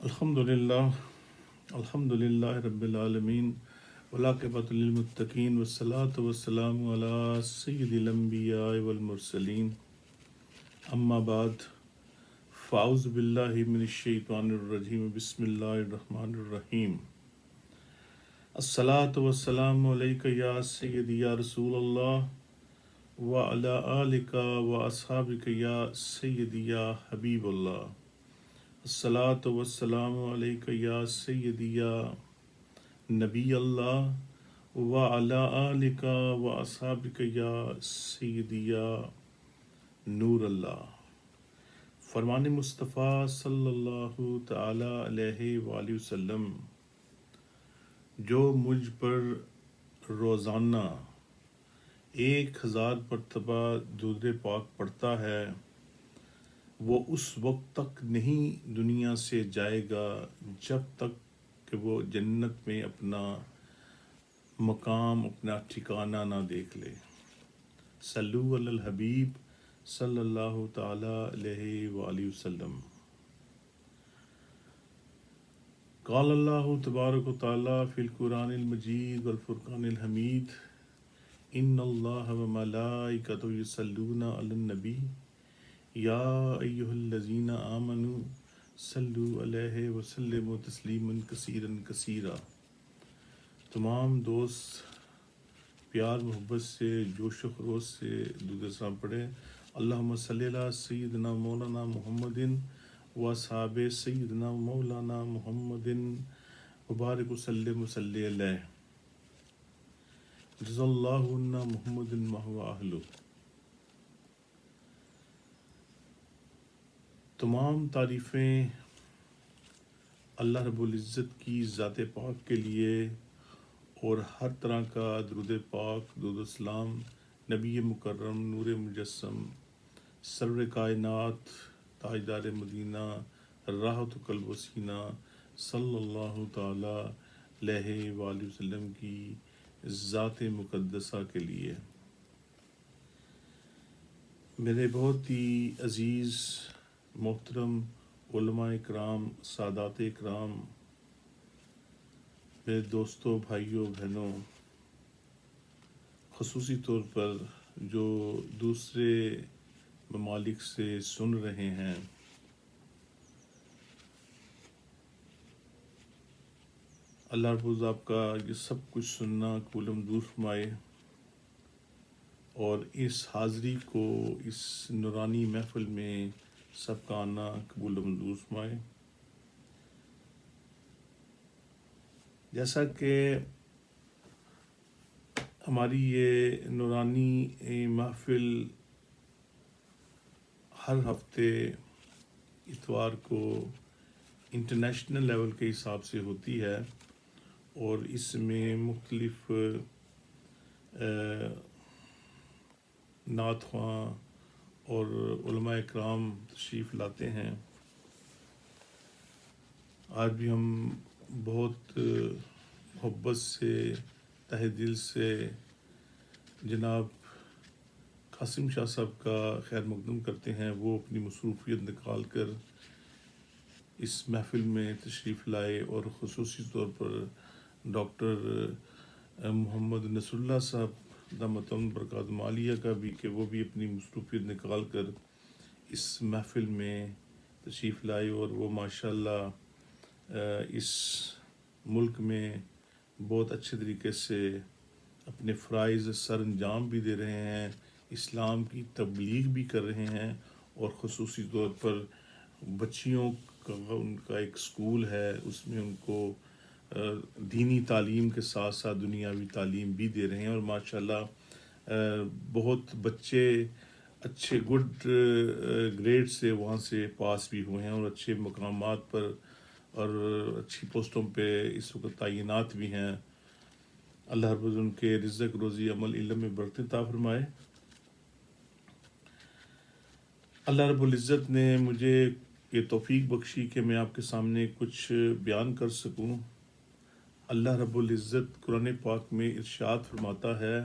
الحمد للہ رب العالمین والعاقبۃ للمتقین والصلاۃ والسلام علی سید الانبیاء والمرسلین اما بعد فاعوذ باللہ من الشیطان الرجیم بسم اللہ الرحمن الرحیم الصلاۃ والسلام علیک یا سیدی یا رسول اللہ وعلی آلک واصحابک یا سیدی یا حبیب اللہ الصلاۃ والسلام علیک یا سیدی یا نبی اللہ وعلی آلک واصحابک یا سیدی یا نور اللہ۔ فرمان مصطفیٰ صلی اللہ تعالی علیہ وآلہ وسلم، جو مجھ پر روزانہ 1000 مرتبہ درود پاک پڑھتا ہے وہ اس وقت تک نہیں دنیا سے جائے گا جب تک کہ وہ جنت میں اپنا مقام، اپنا ٹھکانہ نہ دیکھ لے۔ صلو علی الحبیب صلی اللہ تعالی علیہ وآلہ وسلم۔ قال اللہ تبارک و تعالی فی القرآن المجید والفرقان الحمید، ان اللہ وملائکتہ یصلون علی النبی یا ایہا الذین آمنوا صلوا علیہ وسلموا تسلیما کثیرا کثیرا۔ تمام دوست پیار محبت سے جوش و خروش سے درود سلام پڑھیں۔ اللہم صلی علی سیدنا مولانا محمد و اصحاب سیدنا مولانا محمد وبارک وسلم وصلی علیہ، جزا اللہ عنا محمد ما هو اہلہ۔ تمام تعریفیں اللہ رب العزت کی ذات پاک کے لیے، اور ہر طرح کا درود پاک، درود السلام نبی مکرم، نور مجسم، سرور کائنات، تاجدار مدینہ، راحت قلب و سینہ صلی اللہ تعالی علیہ وآلہ وسلم کی ذات مقدسہ کے لیے۔ میرے بہت ہی عزیز محترم علماء اکرام، سادات اکرام، میرے دوستوں، بھائیوں، بہنوں، خصوصی طور پر جو دوسرے ممالک سے سن رہے ہیں، اللہ رب العزت آپ کا یہ سب کچھ سننا قبول منظور فرمائے، اور اس حاضری کو، اس نورانی محفل میں سب کا آنا قبول منظور فرمائے۔ جیسا کہ ہماری یہ نورانی محفل ہر ہفتے اتوار کو انٹرنیشنل لیول کے حساب سے ہوتی ہے، اور اس میں مختلف نعت خواں اور علماء اکرام تشریف لاتے ہیں۔ آج بھی ہم بہت محبت سے، تہ دل سے جناب قاسم شاہ صاحب کا خیر مقدم کرتے ہیں۔ وہ اپنی مصروفیت نکال کر اس محفل میں تشریف لائے، اور خصوصی طور پر ڈاکٹر محمد نصر اللہ صاحب دامت برکاتہم عالیہ کا بھی، کہ وہ بھی اپنی مصروفیت نکال کر اس محفل میں تشریف لائے، اور وہ ماشاءاللہ اس ملک میں بہت اچھے طریقے سے اپنے فرائض سر انجام بھی دے رہے ہیں، اسلام کی تبلیغ بھی کر رہے ہیں، اور خصوصی طور پر بچیوں کا ان کا ایک اسکول ہے، اس میں ان کو دینی تعلیم کے ساتھ ساتھ دنیاوی تعلیم بھی دے رہے ہیں، اور ماشاءاللہ بہت بچے اچھے گڈ گریڈ سے وہاں سے پاس بھی ہوئے ہیں، اور اچھے مقامات پر اور اچھی پوسٹوں پہ اس وقت تعینات بھی ہیں۔ اللہ رب العزت ان کے رزق، روزی، عمل، علم میں برکت عطا فرمائے۔ اللہ رب العزت نے مجھے یہ توفیق بخشی کہ میں آپ کے سامنے کچھ بیان کر سکوں۔ اللہ رب العزت قرآن پاک میں ارشاد فرماتا ہے،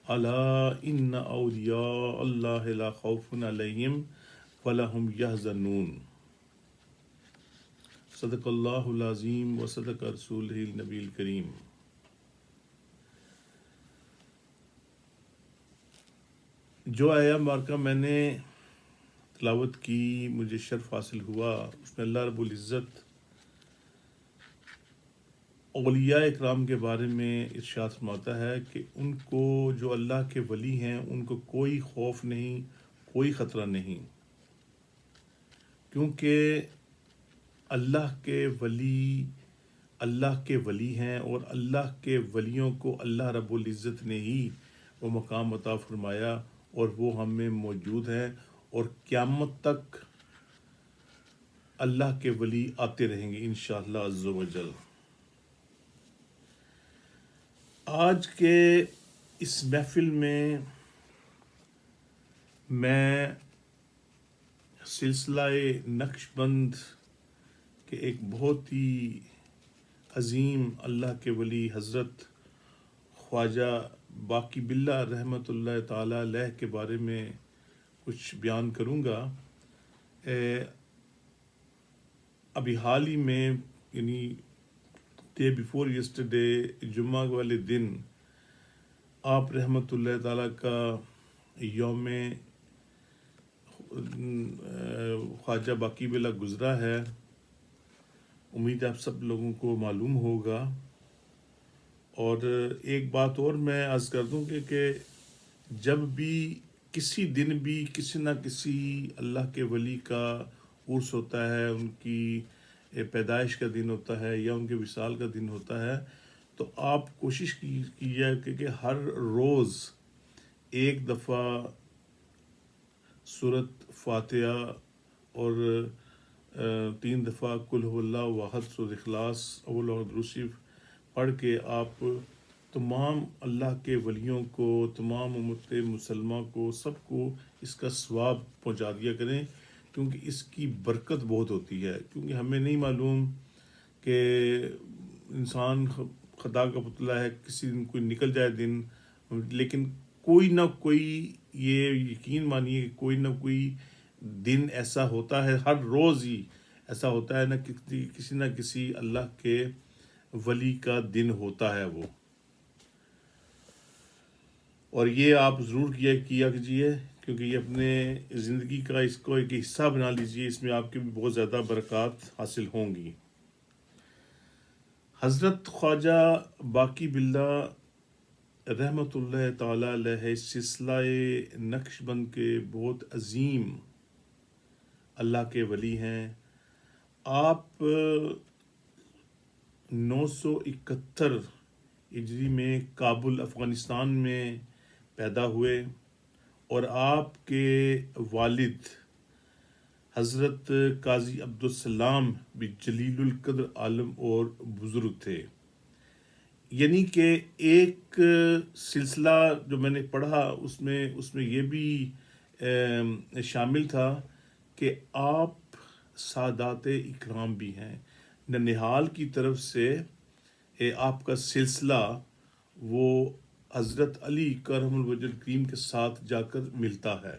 الا ان اولیاء اللہ لا خوف علیہم ولا هم یحزنون۔ صدق اللہ العظیم و صدق رسولہ النبی الکریم۔ جو آیا مبارکہ میں نے تلاوت کی، مجھے شرف حاصل ہوا، اس میں اللہ رب العزت اولیاء اکرام کے بارے میں ارشاد فرماتا ہے کہ ان کو جو اللہ کے ولی ہیں ان کو کوئی خوف نہیں، کوئی خطرہ نہیں، کیونکہ اللہ کے ولی ہیں، اور اللہ کے ولیوں کو اللہ رب العزت نے ہی وہ مقام عطا فرمایا، اور وہ ہم میں موجود ہیں، اور قیامت تک اللہ کے ولی آتے رہیں گے انشاءاللہ عز و جل۔ آج کے اس محفل میں میں سلسلہ نقش بند کے ایک بہت ہی عظیم اللہ کے ولی حضرت خواجہ باقی باللہ رحمۃ اللہ تعالیٰ علیہ کے بارے میں کچھ بیان کروں گا۔ ابھی حال ہی میں، یعنی ڈے بیفور یسٹرڈے، جمعہ والے دن آپ رحمۃ اللہ تعالیٰ کا یوم خواجہ باقی باللہ گزرا ہے۔ امید ہے آپ سب لوگوں کو معلوم ہوگا۔ اور ایک بات اور میں عرض کر دوں کہ جب بھی کسی دن بھی کسی نہ کسی اللہ کے ولی کا عرس ہوتا ہے، ان کی پیدائش کا دن ہوتا ہے یا ان کے وصال کا دن ہوتا ہے، تو آپ کوشش کیجیے کہ ہر روز ایک دفعہ سورۃ فاتحہ اور 3 دفعہ قل هو اللہ احد، سورۃ اخلاص، اول اور درود شریف پڑھ کے آپ تمام اللہ کے ولیوں کو، تمام امت مسلمہ کو، سب کو اس کا ثواب پہنچا دیا کریں، کیونکہ اس کی برکت بہت ہوتی ہے۔ کیونکہ ہمیں نہیں معلوم کہ انسان خدا کا پتلا ہے، کسی دن کوئی نکل جائے دن، لیکن کوئی نہ کوئی، یہ یقین مانیے کہ کوئی نہ کوئی دن ایسا ہوتا ہے، ہر روز ہی ایسا ہوتا ہے، کسی نہ کسی اللہ کے ولی کا دن ہوتا ہے وہ۔ اور یہ آپ ضرور کیا کیجیے، کیونکہ یہ اپنے زندگی کا اس کو ایک حصہ بنا لیجیے، اس میں آپ کی بھی بہت زیادہ برکات حاصل ہوں گی۔ حضرت خواجہ باقی باللہ رحمۃ اللہ تعالیٰ علیہ سلسلہ نقش بند کے بہت عظیم اللہ کے ولی ہیں۔ آپ 971 ہجری میں کابل افغانستان میں پیدا ہوئے، اور آپ کے والد حضرت قاضی عبدالسلام بھی جلیل القدر عالم اور بزرگ تھے۔ یعنی کہ ایک سلسلہ جو میں نے پڑھا اس میں یہ بھی شامل تھا کہ آپ سادات اکرام بھی ہیں۔ ننہال کی طرف سے آپ کا سلسلہ وہ حضرت علی کرم الوجہ کریم کے ساتھ جا کر ملتا ہے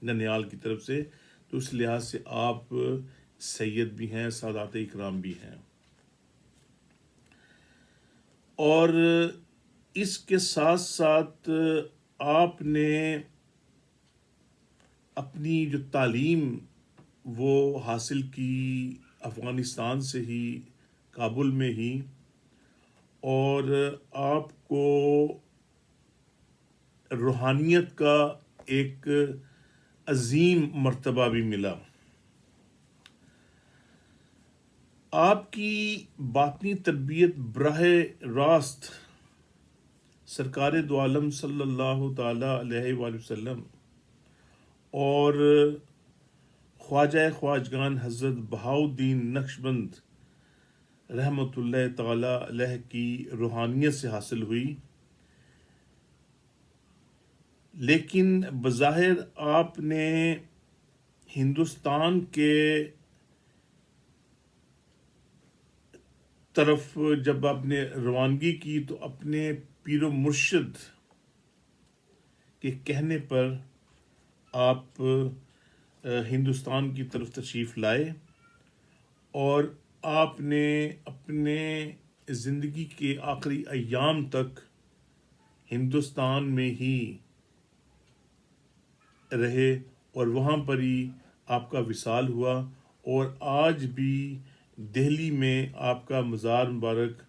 ننہال کی طرف سے، تو اس لحاظ سے آپ سید بھی ہیں، سادات اکرام بھی ہیں۔ اور اس کے ساتھ ساتھ آپ نے اپنی جو تعلیم وہ حاصل کی افغانستان سے ہی، کابل میں ہی، اور آپ کو روحانیت کا ایک عظیم مرتبہ بھی ملا۔ آپ کی باطنی تربیت براہ راست سرکار دو عالم صلی اللہ تعالی علیہ وآلہ وسلم اور خواجہ خواجگان حضرت بہاؤالدین نقش بند رحمۃ اللہ تعالی علیہ کی روحانیت سے حاصل ہوئی، لیکن بظاہر آپ نے ہندوستان کے طرف جب آپ نے روانگی کی تو اپنے پیر و مرشد کے کہنے پر آپ ہندوستان کی طرف تشریف لائے، اور آپ نے اپنے زندگی کے آخری ایام تک ہندوستان میں ہی رہے اور وہاں پر ہی آپ کا وصال ہوا، اور آج بھی دہلی میں آپ کا مزار مبارک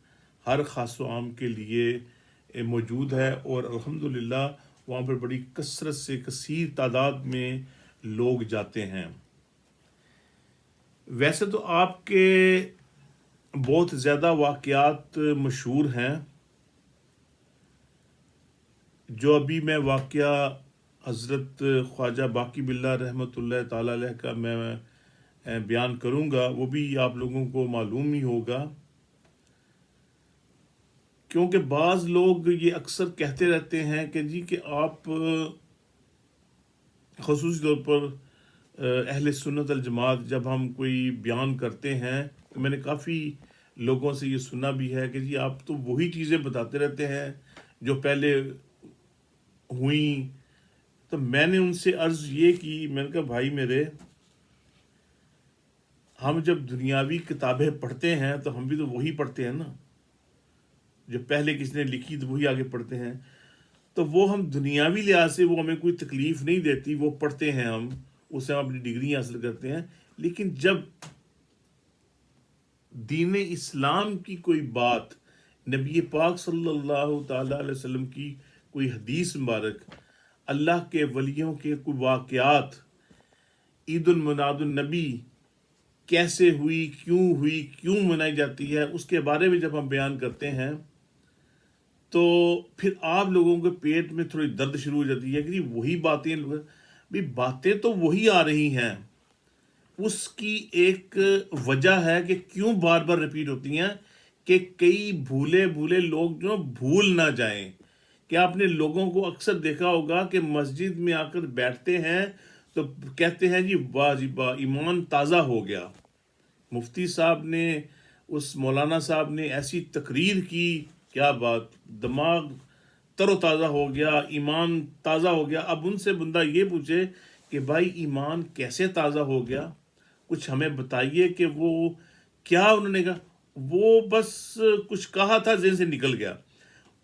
ہر خاص و عام کے لیے موجود ہے، اور الحمدللہ وہاں پر بڑی کثرت سے کثیر تعداد میں لوگ جاتے ہیں۔ ویسے تو آپ کے بہت زیادہ واقعات مشہور ہیں، جو ابھی میں واقعہ حضرت خواجہ باقی باللہ رحمۃ اللہ تعالی علیہ کا میں بیان کروں گا، وہ بھی آپ لوگوں کو معلوم ہی ہوگا، کیونکہ بعض لوگ یہ اکثر کہتے رہتے ہیں کہ جی کہ آپ خصوصی طور پر اہل سنت الجماعت جب ہم کوئی بیان کرتے ہیں، تو میں نے کافی لوگوں سے یہ سنا بھی ہے کہ جی آپ تو وہی چیزیں بتاتے رہتے ہیں جو پہلے ہوئیں۔ تو میں نے ان سے عرض یہ کی، میں نے کہا بھائی میرے، ہم جب دنیاوی کتابیں پڑھتے ہیں تو ہم بھی تو وہی پڑھتے ہیں نا، جو پہلے کسی نے لکھی تو وہی آگے پڑھتے ہیں، تو وہ ہم دنیاوی لحاظ سے وہ ہمیں کوئی تکلیف نہیں دیتی، وہ پڑھتے ہیں ہم، اس سے ہم اپنی ڈگری حاصل کرتے ہیں، لیکن جب دین اسلام کی کوئی بات، نبی پاک صلی اللہ تعالی علیہ وسلم کی کوئی حدیث مبارک، اللہ کے ولیوں کے کوئی واقعات، عید المناد النبی کیسے ہوئی، کیوں منائی جاتی ہے، اس کے بارے میں جب ہم بیان کرتے ہیں تو پھر آپ لوگوں کے پیٹ میں تھوڑی درد شروع ہو جاتی ہے کہ جی وہی باتیں، بھی باتیں تو وہی آ رہی ہیں، اس کی ایک وجہ ہے کہ کیوں بار بار ریپیٹ ہوتی ہیں، کہ کئی بھولے لوگ جو بھول نہ جائیں۔ کہ آپ نے لوگوں کو اکثر دیکھا ہوگا کہ مسجد میں آ کر بیٹھتے ہیں تو کہتے ہیں جی واہ جی واہ، ایمان تازہ ہو گیا، مفتی صاحب نے، اس مولانا صاحب نے ایسی تقریر کی، کیا بات، دماغ تر و تازہ ہو گیا، ایمان تازہ ہو گیا۔ اب ان سے بندہ یہ پوچھے کہ بھائی ایمان کیسے تازہ ہو گیا، کچھ ہمیں بتائیے کہ وہ کیا انہوں نے کہا، وہ بس کچھ کہا تھا ذہن سے نکل گیا۔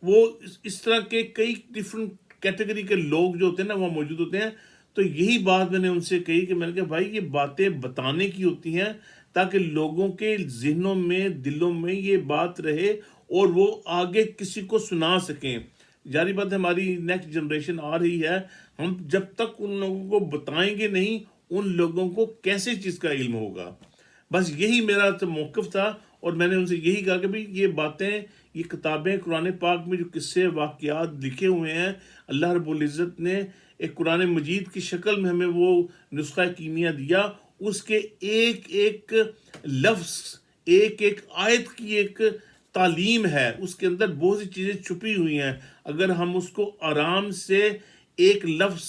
وہ اس طرح کے کئی ڈفرنٹ کیٹیگری کے لوگ جو ہوتے ہیں نا وہاں موجود ہوتے ہیں۔ تو یہی بات میں نے ان سے کہی کہ میں نے کہا بھائی یہ باتیں بتانے کی ہوتی ہیں تاکہ لوگوں کے ذہنوں میں، دلوں میں یہ بات رہے اور وہ آگے کسی کو سنا سکیں۔ جاری بات ہے، ہماری نیکسٹ جنریشن آ رہی ہے، ہم جب تک ان لوگوں کو بتائیں گے نہیں، ان لوگوں کو کیسے چیز کا علم ہوگا۔ بس یہی میرا تو موقف تھا، اور میں نے ان سے یہی کہا کہ بھئی یہ باتیں، یہ کتابیں قرآن پاک میں جو قصے واقعات لکھے ہوئے ہیں، اللہ رب العزت نے ایک قرآن مجید کی شکل میں ہمیں وہ نسخہ کیمیا دیا، اس کے ایک ایک لفظ، ایک ایک آیت کی ایک تعلیم ہے، اس کے اندر بہت سی چیزیں چھپی ہوئی ہیں۔ اگر ہم اس کو آرام سے ایک لفظ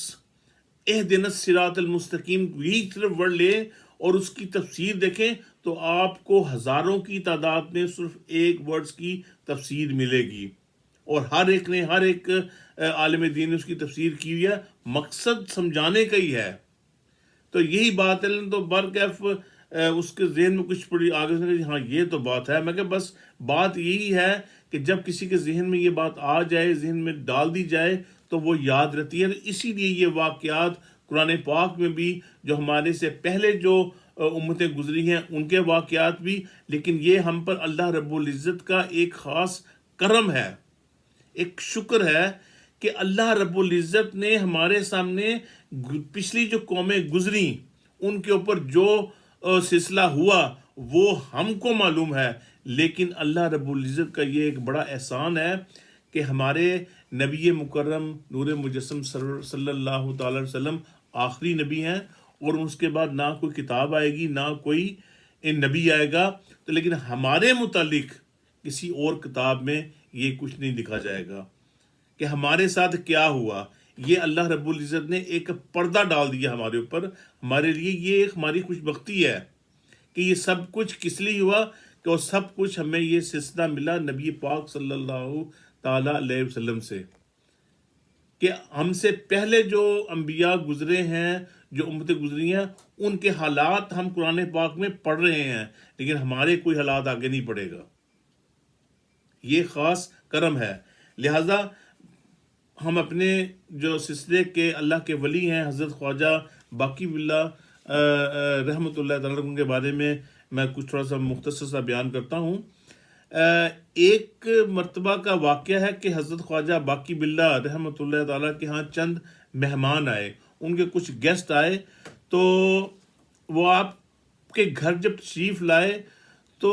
اہدنا الصراط المستقیم کی طرف بڑھ لیں اور اس کی تفسیر دیکھیں تو آپ کو ہزاروں کی تعداد میں صرف ایک ورڈز کی تفسیر ملے گی، اور ہر ایک نے، ہر ایک عالم دین نے اس کی تفسیر کی ہوئی ہے، مقصد سمجھانے کا ہی ہے۔ تو یہی بات ہے، تو برکیف اس کے ذہن میں کچھ پڑی آگے سے کہ ہاں یہ تو بات ہے۔ میں کہ بس بات یہی ہے کہ جب کسی کے ذہن میں یہ بات آ جائے، ذہن میں ڈال دی جائے تو وہ یاد رہتی ہے۔ اسی لیے یہ واقعات قرآن پاک میں بھی، جو ہمارے سے پہلے جو امتیں گزری ہیں ان کے واقعات بھی، لیکن یہ ہم پر اللہ رب العزت کا ایک خاص کرم ہے، ایک شکر ہے کہ اللہ رب العزت نے ہمارے سامنے پچھلی جو قومیں گزری ان کے اوپر جو سلسلہ ہوا وہ ہم کو معلوم ہے، لیکن اللہ رب العزت کا یہ ایک بڑا احسان ہے کہ ہمارے نبی مکرم نور مجسم صلی اللہ تعالی علیہ وسلم آخری نبی ہیں، اور اس کے بعد نہ کوئی کتاب آئے گی، نہ کوئی نبی آئے گا، تو لیکن ہمارے متعلق کسی اور کتاب میں یہ کچھ نہیں لکھا جائے گا کہ ہمارے ساتھ کیا ہوا۔ یہ اللہ رب العزت نے ایک پردہ ڈال دیا ہمارے اوپر، ہمارے لیے یہ ایک ہماری خوش بختی ہے کہ یہ سب کچھ کس لیے ہوا، کہ وہ سب کچھ ہمیں یہ سلسلہ ملا نبی پاک صلی اللہ تعالی علیہ وسلم سے۔ کہ ہم سے پہلے جو انبیاء گزرے ہیں، جو امتیں گزری ہیں، ان کے حالات ہم قرآن پاک میں پڑھ رہے ہیں، لیکن ہمارے کوئی حالات آگے نہیں پڑے گا. یہ خاص کرم ہے. لہذا ہم اپنے جو سلسلے کے اللہ کے ولی ہیں حضرت خواجہ باقی باللہ رحمۃ اللہ تعالیٰ کے بارے میں کچھ تھوڑا سا مختصر سا بیان کرتا ہوں. ایک مرتبہ کا واقعہ ہے کہ حضرت خواجہ باقی باللہ رحمۃ اللہ تعالیٰ کے ہاں چند مہمان آئے، ان کے کچھ گیسٹ آئے، تو وہ آپ کے گھر جب تشریف لائے تو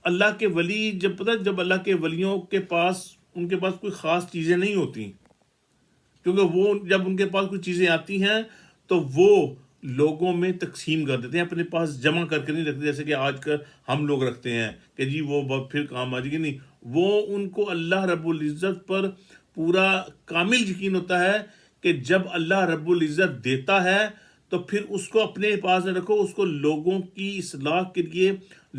اللہ کے ولی جب اللہ کے ولیوں کے پاس ان کے پاس کوئی خاص چیزیں نہیں ہوتی، کیونکہ وہ جب ان کے پاس کوئی چیزیں آتی ہیں تو وہ لوگوں میں تقسیم کر دیتے ہیں، اپنے پاس جمع کر کے نہیں رکھتے جیسے کہ آج کل ہم لوگ رکھتے ہیں کہ جی وہ پھر کام آ جائے گی. نہیں، وہ ان کو اللہ رب العزت پر پورا کامل یقین ہوتا ہے کہ جب اللہ رب العزت دیتا ہے تو پھر اس کو اپنے پاس نہ رکھو، اس کو لوگوں کی اصلاح کے لیے،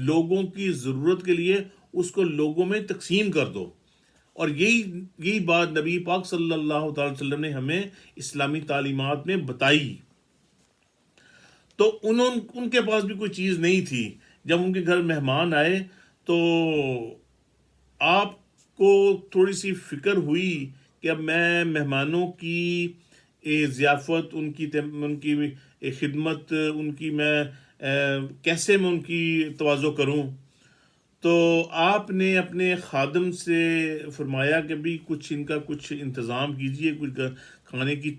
لوگوں کی ضرورت کے لیے اس کو لوگوں میں تقسیم کر دو. اور یہی بات نبی پاک صلی اللہ تعالی وسلم نے ہمیں اسلامی تعلیمات میں بتائی. تو ان کے پاس بھی کوئی چیز نہیں تھی. جب ان کے گھر مہمان آئے تو آپ کو تھوڑی سی فکر ہوئی کہ اب میں مہمانوں کی ضیافت، ان کی خدمت، ان کی میں کیسے میں ان کی تواضع کروں. تو آپ نے اپنے خادم سے فرمایا کہ بھی کچھ ان کا کچھ انتظام کیجئے، کچھ کھانے کی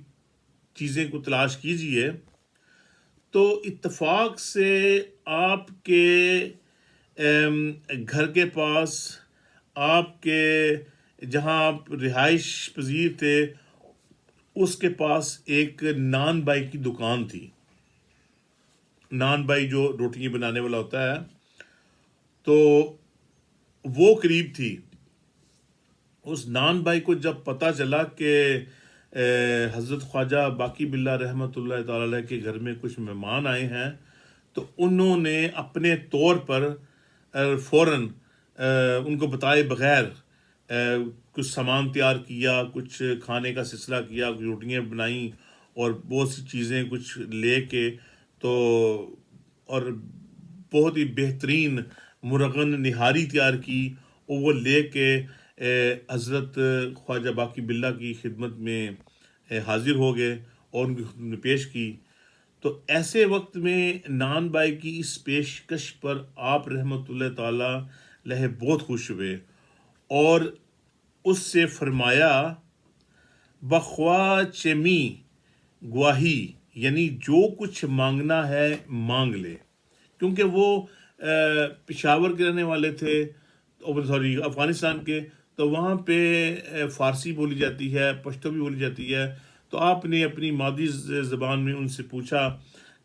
چیزیں کو تلاش کیجئے. تو اتفاق سے آپ کے گھر کے پاس، آپ کے جہاں آپ رہائش پذیر تھے، اس کے پاس ایک نان بائی کی دکان تھی. نان بائی جو روٹیاں بنانے والا ہوتا ہے، تو وہ قریب تھی. اس نان بائی کو جب پتہ چلا کہ حضرت خواجہ باقی باللہ رحمۃ اللہ تعالی علیہ کے گھر میں کچھ مہمان آئے ہیں، تو انہوں نے اپنے طور پر فوراً ان کو بتائے بغیر کچھ سامان تیار کیا، کچھ کھانے کا سلسلہ کیا، کچھ روٹیاں بنائیں اور بہت سی چیزیں کچھ لے کے، تو اور بہت ہی بہترین مرغن نہاری تیار کی، اور وہ لے کے حضرت خواجہ باقی باللہ کی خدمت میں حاضر ہو گئے اور ان کی خدمت میں پیش کی. تو ایسے وقت میں نان بائی کی اس پیشکش پر آپ رحمۃ اللہ تعالی علیہ بہت خوش ہوئے اور اس سے فرمایا بخوا چمی گواہی، یعنی جو کچھ مانگنا ہے مانگ لے. کیونکہ وہ پشاور کے رہنے والے تھے، افغانستان کے، تو وہاں پہ فارسی بولی جاتی ہے، پشتو بھی بولی جاتی ہے. تو آپ نے اپنی مادری زبان میں ان سے پوچھا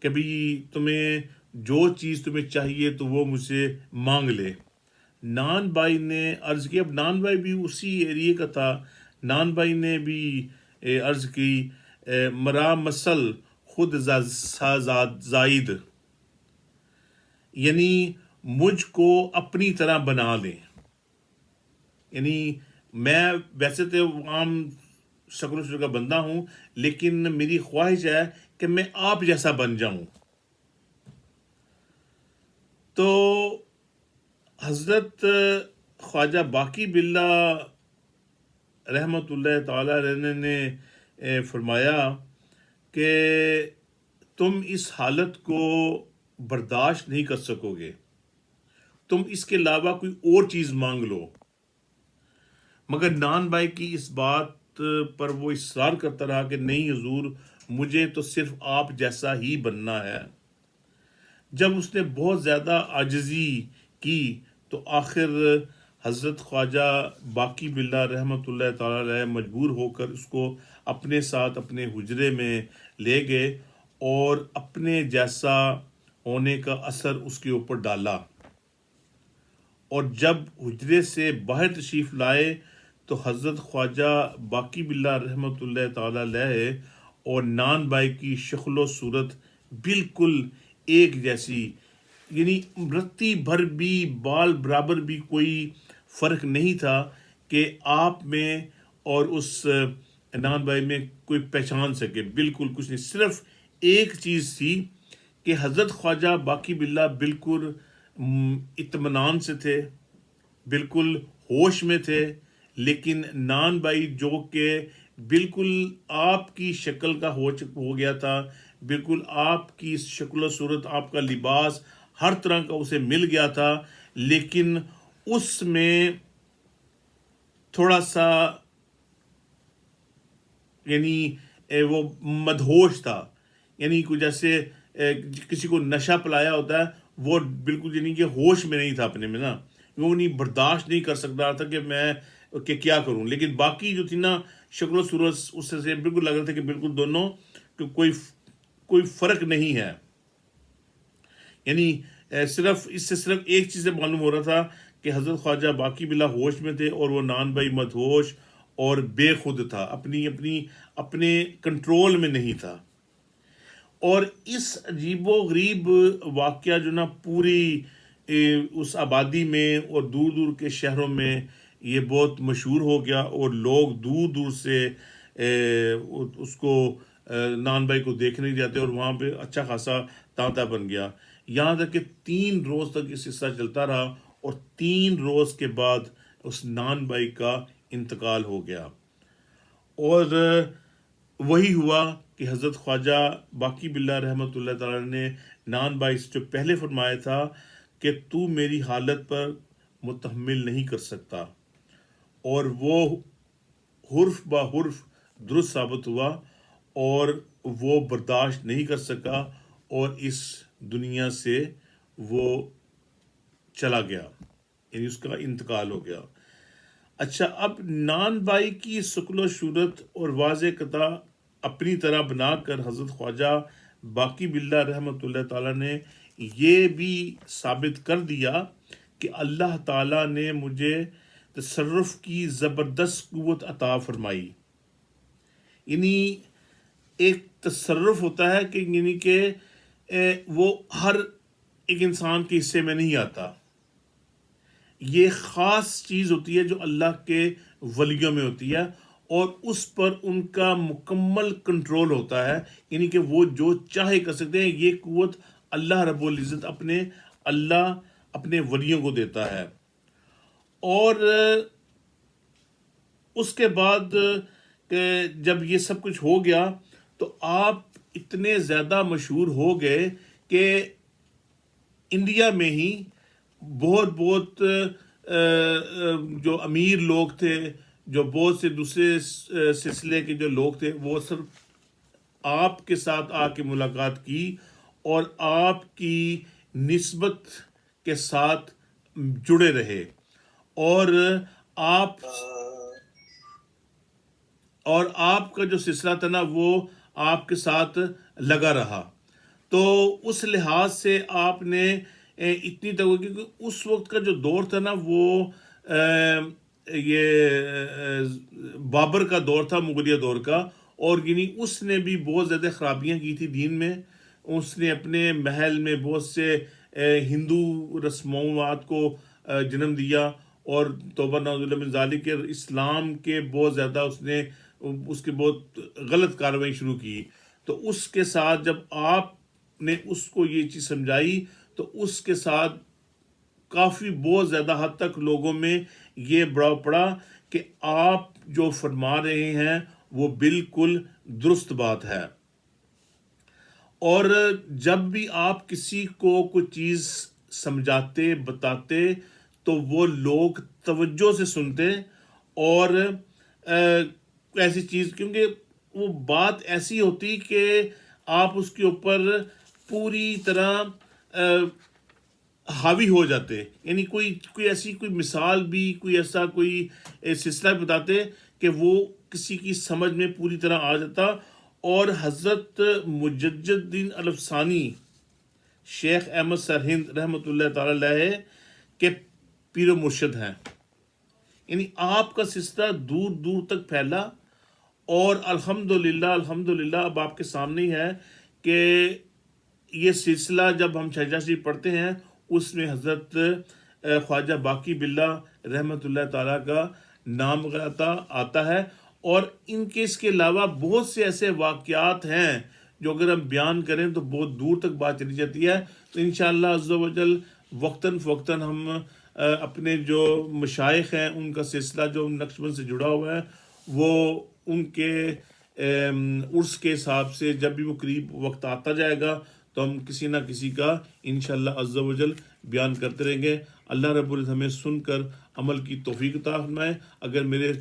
کہ بھی تمہیں جو چیز تمہیں چاہیے تو وہ مجھ سے مانگ لے. نان بھائی نے عرض کی، اب نان بھائی بھی اسی ایریے کا تھا. نان بھائی نے بھی عرض کی مرا مسل خود زائد، یعنی مجھ کو اپنی طرح بنا لیں. یعنی میں ویسے تو عام شکل و شکل کا بندہ ہوں، لیکن میری خواہش ہے کہ میں آپ جیسا بن جاؤں. تو حضرت خواجہ باقی باللہ رحمۃ اللہ تعالی علیہ نے فرمایا کہ تم اس حالت کو برداشت نہیں کر سکو گے، تم اس کے علاوہ کوئی اور چیز مانگ لو. مگر نان بھائی کی اس بات پر وہ اصرار کرتا رہا کہ نہیں حضور، مجھے تو صرف آپ جیسا ہی بننا ہے. جب اس نے بہت زیادہ عاجزی کی تو آخر حضرت خواجہ باقی باللہ رحمۃ اللہ تعالی علیہ مجبور ہو کر اس کو اپنے ساتھ اپنے حجرے میں لے گئے اور اپنے جیسا ہونے کا اثر اس کے اوپر ڈالا. اور جب حجرے سے باہر تشریف لائے تو حضرت خواجہ باقی باللہ رحمۃ اللہ تعالی علیہ اور نان بھائی کی شکل و صورت بالکل ایک جیسی، یعنی رتی بھر بھی بال برابر بھی کوئی فرق نہیں تھا کہ آپ میں اور اس عدنان بھائی میں کوئی پہچان سکے، بالکل کچھ نہیں. صرف ایک چیز تھی کہ حضرت خواجہ باقی باللہ بالکل اطمینان سے تھے، بالکل ہوش میں تھے. لیکن نان بھائی جو کہ بالکل آپ کی شکل کا ہو گیا تھا، بالکل آپ کی شکل و صورت، آپ کا لباس ہر طرح کا اسے مل گیا تھا، لیکن اس میں تھوڑا سا یعنی وہ مدہوش تھا. یعنی کوئی جیسے کسی کو نشہ پلایا ہوتا ہے، وہ بالکل یعنی کہ ہوش میں نہیں تھا اپنے میں نا، وہ نہیں برداشت نہیں کر سک رہا تھا کہ میں کہ کیا کروں. لیکن باقی جو تھی نا شکل و صورت اس سے بالکل لگ رہا تھا کہ بالکل دونوں کہ کوئی فرق نہیں ہے. یعنی صرف اس سے صرف ایک چیز سے معلوم ہو رہا تھا کہ حضرت خواجہ باقی باللہ ہوش میں تھے، اور وہ نان بھائی مدہوش اور بے خود تھا، اپنے کنٹرول میں نہیں تھا. اور اس عجیب و غریب واقعہ جو نا پوری اس آبادی میں اور دور دور کے شہروں میں یہ بہت مشہور ہو گیا، اور لوگ دور دور سے اس کو نان بھائی کو دیکھنے جاتے، اور وہاں پہ اچھا خاصا تانتا بن گیا. یہاں تک کہ 3 روز تک اس سلسلہ چلتا رہا، اور 3 روز کے بعد اس نان بھائی کا انتقال ہو گیا. اور وہی ہوا کہ حضرت خواجہ باقی باللہ رحمۃ اللہ تعالیٰ نے نان بھائی سے جو پہلے فرمایا تھا کہ تو میری حالت پر متحمل نہیں کر سکتا، اور وہ حرف بہ حرف درست ثابت ہوا، اور وہ برداشت نہیں کر سکا، اور اس دنیا سے وہ چلا گیا، یعنی اس کا انتقال ہو گیا. اچھا، اب نان بھائی کی شکل و صورت اور واضح قطع اپنی طرح بنا کر حضرت خواجہ باقی باللہ رحمۃ اللہ تعالیٰ نے یہ بھی ثابت کر دیا کہ اللہ تعالیٰ نے مجھے تصرف کی زبردست قوت عطا فرمائی. یعنی ایک تصرف ہوتا ہے کہ یعنی کہ وہ ہر ایک انسان کے حصے میں نہیں آتا. یہ خاص چیز ہوتی ہے جو اللہ کے ولیوں میں ہوتی ہے، اور اس پر ان کا مکمل کنٹرول ہوتا ہے. یعنی کہ وہ جو چاہے کر سکتے ہیں. یہ قوت اللہ رب العزت اپنے ولیوں کو دیتا ہے. اور اس کے بعد کہ جب یہ سب کچھ ہو گیا تو آپ اتنے زیادہ مشہور ہو گئے کہ انڈیا میں ہی بہت جو امیر لوگ تھے، جو بہت سے دوسرے سلسلے کے جو لوگ تھے، وہ صرف آپ کے ساتھ آ کے ملاقات کی، اور آپ کی نسبت کے ساتھ جڑے رہے، اور آپ کا جو سلسلہ تھا نا وہ آپ کے ساتھ لگا رہا. تو اس لحاظ سے آپ نے اتنی توجہ، کیونکہ اس وقت کا جو دور تھا نا وہ یہ بابر کا دور تھا، مغلیہ دور کا. اور یعنی اس نے بھی بہت زیادہ خرابیاں کی تھی دین میں. اس نے اپنے محل میں بہت سے ہندو رسومات کو جنم دیا، اور توبہ نعوذ باللہ من ذالک کے اسلام کے بہت زیادہ اس کے بہت غلط کارروائی شروع کی. تو اس کے ساتھ جب آپ نے اس کو یہ چیز سمجھائی تو اس کے ساتھ کافی بہت زیادہ حد تک لوگوں میں یہ بڑا پڑا کہ آپ جو فرما رہے ہیں وہ بالکل درست بات ہے. اور جب بھی آپ کسی کو کوئی چیز سمجھاتے بتاتے تو وہ لوگ توجہ سے سنتے، اور ایسی چیز، کیونکہ وہ بات ایسی ہوتی کہ آپ اس کے اوپر پوری طرح حاوی ہو جاتے. یعنی کوئی ایسی کوئی مثال بھی، کوئی ایسا کوئی سلسلہ بتاتے کہ وہ کسی کی سمجھ میں پوری طرح آ جاتا. اور حضرت مجدد الدین الافسانی شیخ احمد سرہند رحمۃ اللہ تعالی علیہ کے پیر و مرشد ہیں. یعنی آپ کا سلسلہ دور دور تک پھیلا، اور الحمدللہ اب آپ کے سامنے ہی ہے کہ یہ سلسلہ جب ہم شہجہ شریف پڑھتے ہیں اس میں حضرت خواجہ باقی باللہ رحمۃ اللہ تعالیٰ کا نام آتا ہے. اور ان کے اس کے علاوہ بہت سے ایسے واقعات ہیں جو اگر ہم بیان کریں تو بہت دور تک بات چلی جاتی ہے. تو انشاءاللہ عز و جل وقتاً فوقتاً ہم اپنے جو مشائخ ہیں ان کا سلسلہ جو نقش بند سے جڑا ہوا ہے وہ ان کے عرس کے حساب سے جب بھی وہ قریب وقت آتا جائے گا تو ہم کسی نہ کسی کا انشاءاللہ عز و جل بیان کرتے رہیں گے. اللہ رب العزت ہمیں سن کر عمل کی توفیق عطا فرمائے. اگر میرے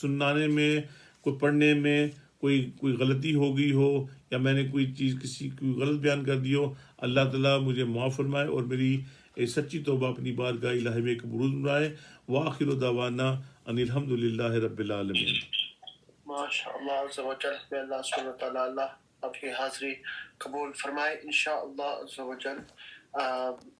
سنانے میں کوئی پڑھنے میں کوئی غلطی ہو گئی ہو یا میں نے کوئی چیز کسی کوئی غلط بیان کر دی ہو اللہ تعالیٰ مجھے معاف فرمائے اور میری سچی توبہ اپنی بارگاہ الہی میں قبول فرمائے. وآخر دعوانا ان الحمد للہ رب العالمین. ماشاء اللہ عز و جل. میں اللہ سبحانہ وتعالیٰ اللہ آپ کی حاضری قبول فرمائے انشاءاللہ عز و جل.